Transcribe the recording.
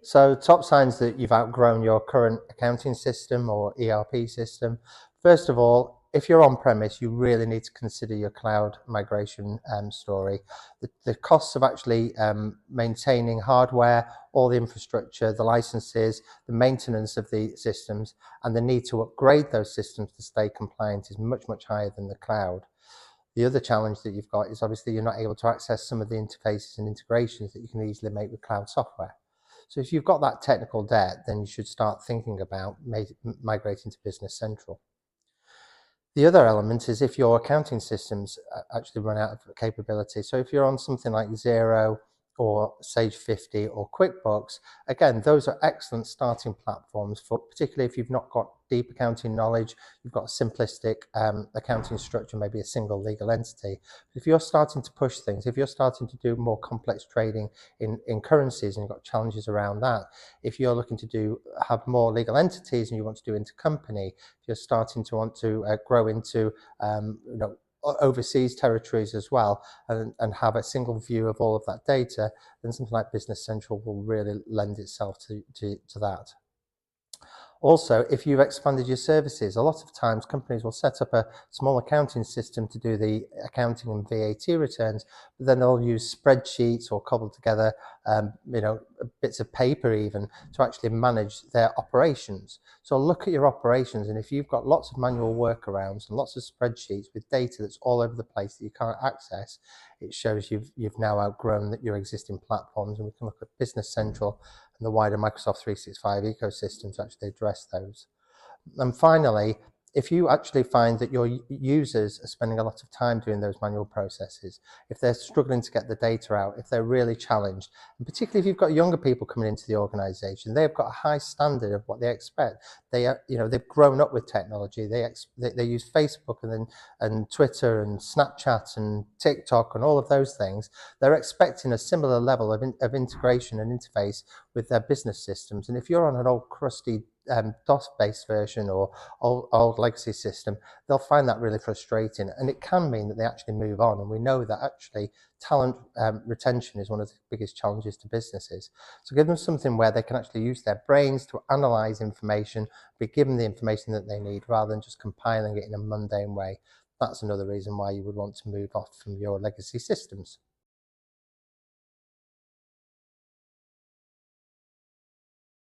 So top signs that you've outgrown your current accounting system or ERP system. First of all, if you're on premise, you really need to consider your cloud migration story. The costs of actually maintaining hardware, all the infrastructure, the licenses, the maintenance of the systems, and the need to upgrade those systems to stay compliant is much, much higher than the cloud. The other challenge that you've got is obviously you're not able to access some of the interfaces and integrations that you can easily make with cloud software. So if you've got that technical debt, then you should start thinking about migrating to Business Central. The other element is if your accounting systems actually run out of capability. So if you're on something like Xero or Sage 50 or QuickBooks, again, those are excellent starting platforms for, particularly if you've not got deep accounting knowledge, you've got a simplistic accounting structure, maybe a single legal entity. But if you're starting to push things, if you're starting to do more complex trading in currencies and you've got challenges around that, if you're looking to have more legal entities and you want to do intercompany, if you're starting to want to grow into overseas territories as well, and have a single view of all of that data, then something like Business Central will really lend itself to that. Also, if you've expanded your services, a lot of times companies will set up a small accounting system to do the accounting and VAT returns, but then they'll use spreadsheets or cobble together, bits of paper even to actually manage their operations. So look at your operations, and if you've got lots of manual workarounds and lots of spreadsheets with data that's all over the place that you can't access, it shows you've now outgrown your existing platforms, and we can look at Business Central and the wider Microsoft 365 ecosystem to actually address those. And finally, if you actually find that your users are spending a lot of time doing those manual processes, if they're struggling to get the data out, if they're really challenged, and particularly if you've got younger people coming into the organization, they've got a high standard of what they expect. They've grown up with technology. They use Facebook and Twitter and Snapchat and TikTok and all of those things. They're expecting a similar level of integration and interface with their business systems. And if you're on an old crusty DOS-based version or old legacy system, they'll find that really frustrating, and it can mean that they actually move on. And we know that actually talent retention is one of the biggest challenges to businesses. So give them something where they can actually use their brains to analyze information, be given the information that they need, rather than just compiling it in a mundane way. That's another reason why you would want to move off from your legacy systems.